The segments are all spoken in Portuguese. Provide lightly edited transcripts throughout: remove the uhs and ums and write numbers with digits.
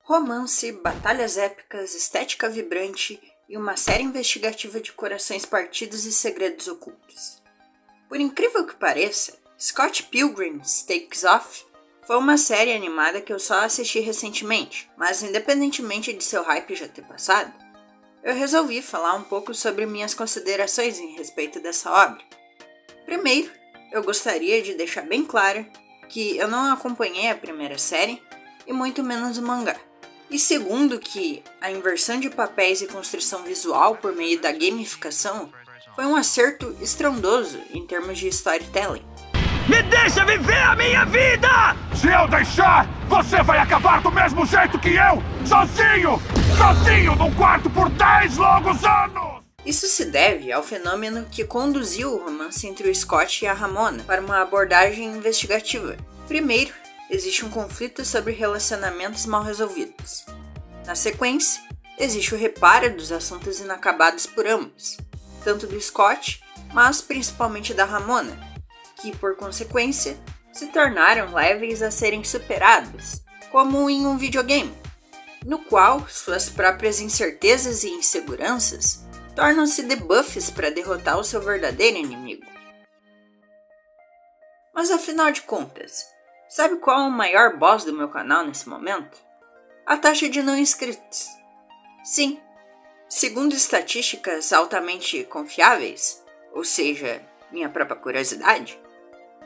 Romance, batalhas épicas, estética vibrante e uma série investigativa de corações partidos e segredos ocultos. Por incrível que pareça, Scott Pilgrim's Takes Off foi uma série animada que eu só assisti recentemente, mas independentemente de seu hype já ter passado, eu resolvi falar um pouco sobre minhas considerações em respeito dessa obra. Primeiro, eu gostaria de deixar bem claro que eu não acompanhei a primeira série e muito menos o mangá. E segundo, que a inversão de papéis e construção visual por meio da gamificação foi um acerto estrondoso em termos de storytelling. Me deixa viver a minha vida! Se eu deixar, você vai acabar do mesmo jeito que eu! Sozinho! Sozinho num quarto por 10 longos anos! Isso se deve ao fenômeno que conduziu o romance entre o Scott e a Ramona para uma abordagem investigativa. Primeiro, existe um conflito sobre relacionamentos mal resolvidos. Na sequência, existe o reparo dos assuntos inacabados por ambos, tanto do Scott, mas principalmente da Ramona, que por consequência se tornaram leves a serem superados, como em um videogame, no qual suas próprias incertezas e inseguranças tornam-se debuffs para derrotar o seu verdadeiro inimigo. Mas afinal de contas, sabe qual é o maior boss do meu canal nesse momento? A taxa de não inscritos. Sim, segundo estatísticas altamente confiáveis, ou seja, minha própria curiosidade,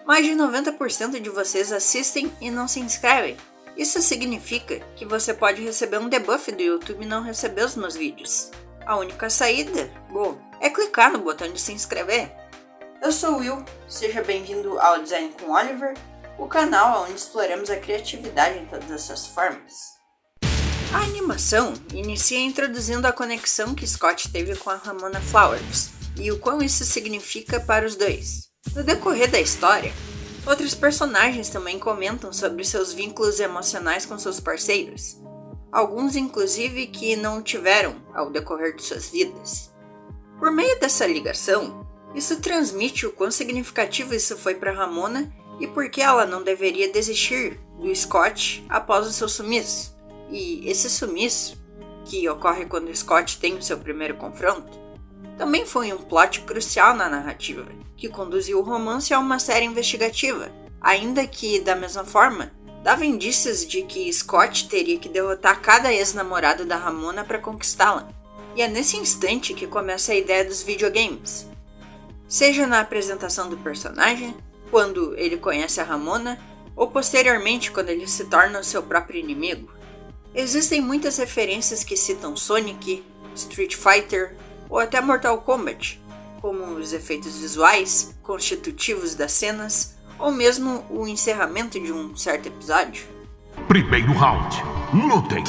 mais de 90% de vocês assistem e não se inscrevem. Isso significa que você pode receber um debuff do YouTube e não receber os meus vídeos. A única saída, bom, é clicar no botão de se inscrever. Eu sou o Will, seja bem-vindo ao Design com Oliver, o canal onde exploramos a criatividade em todas essas formas. A animação inicia introduzindo a conexão que Scott teve com a Ramona Flowers e o quão isso significa para os dois. No decorrer da história, outros personagens também comentam sobre seus vínculos emocionais com seus parceiros, alguns inclusive que não o tiveram ao decorrer de suas vidas. Por meio dessa ligação, isso transmite o quão significativo isso foi para Ramona e por que ela não deveria desistir do Scott após o seu sumiço. E esse sumiço, que ocorre quando Scott tem o seu primeiro confronto, também foi um plot crucial na narrativa, que conduziu o romance a uma série investigativa, ainda que, da mesma forma, dava indícios de que Scott teria que derrotar cada ex-namorado da Ramona para conquistá-la. E é nesse instante que começa a ideia dos videogames. Seja na apresentação do personagem, quando ele conhece a Ramona, ou posteriormente quando ele se torna o seu próprio inimigo. Existem muitas referências que citam Sonic, Street Fighter ou até Mortal Kombat, como os efeitos visuais, constitutivos das cenas, ou mesmo o encerramento de um certo episódio. Primeiro round, lutem!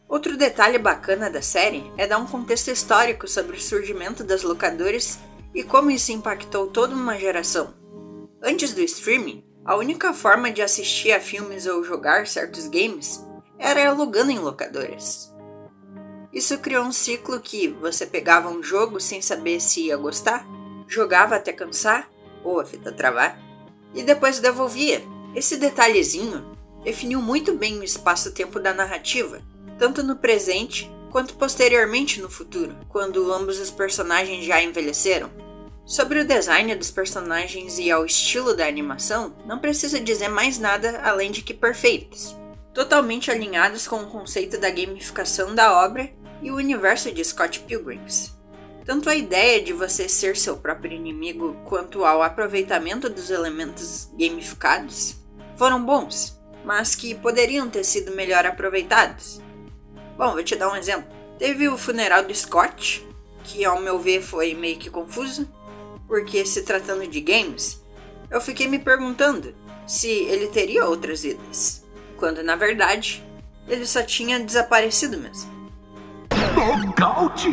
Outro detalhe bacana da série é dar um contexto histórico sobre o surgimento das locadoras e como isso impactou toda uma geração. Antes do streaming, a única forma de assistir a filmes ou jogar certos games era alugando em locadoras. Isso criou um ciclo que você pegava um jogo sem saber se ia gostar, jogava até cansar, ou a fita travar, e depois devolvia. Esse detalhezinho definiu muito bem o espaço-tempo da narrativa, tanto no presente quanto posteriormente no futuro, quando ambos os personagens já envelheceram. Sobre o design dos personagens e ao estilo da animação, não preciso dizer mais nada além de que perfeitos, totalmente alinhados com o conceito da gamificação da obra e o universo de Scott Pilgrims. Tanto a ideia de você ser seu próprio inimigo quanto ao aproveitamento dos elementos gamificados foram bons, mas que poderiam ter sido melhor aproveitados. Bom, vou te dar um exemplo. Teve o funeral do Scott, que ao meu ver foi meio que confuso, porque se tratando de games, eu fiquei me perguntando se ele teria outras vidas, quando na verdade ele só tinha desaparecido mesmo. Nocaute!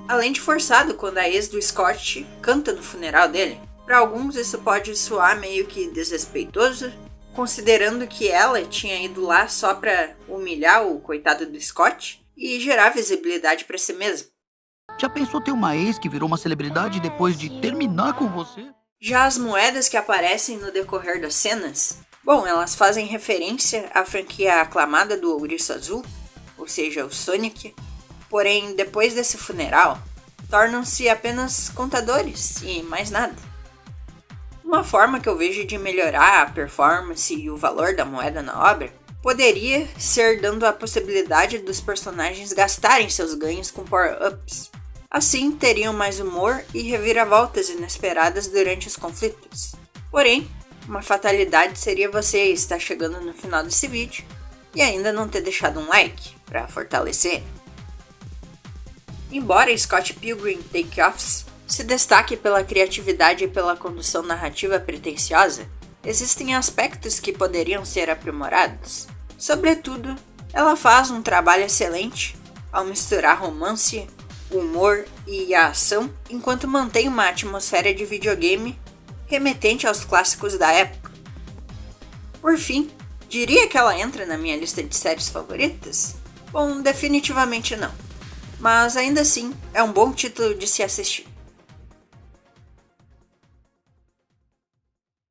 Além de forçado quando a ex do Scott canta no funeral dele. Para alguns isso pode soar meio que desrespeitoso, considerando que ela tinha ido lá só para humilhar o coitado do Scott e gerar visibilidade para si mesma. Já pensou ter uma ex que virou uma celebridade depois de terminar com você? Já as moedas que aparecem no decorrer das cenas, bom, elas fazem referência à franquia aclamada do Ouriço Azul, ou seja, o Sonic, porém, depois desse funeral, tornam-se apenas contadores e mais nada. Uma forma que eu vejo de melhorar a performance e o valor da moeda na obra poderia ser dando a possibilidade dos personagens gastarem seus ganhos com power-ups. Assim, teriam mais humor e reviravoltas inesperadas durante os conflitos. Porém, uma fatalidade seria você estar chegando no final desse vídeo e ainda não ter deixado um like para fortalecer. Embora Scott Pilgrim Take-Offs se destaque pela criatividade e pela condução narrativa pretensiosa, existem aspectos que poderiam ser aprimorados. Sobretudo, ela faz um trabalho excelente ao misturar romance, humor e a ação, enquanto mantém uma atmosfera de videogame remetente aos clássicos da época. Por fim, diria que ela entra na minha lista de séries favoritas? Bom, definitivamente não. Mas ainda assim, é um bom título de se assistir.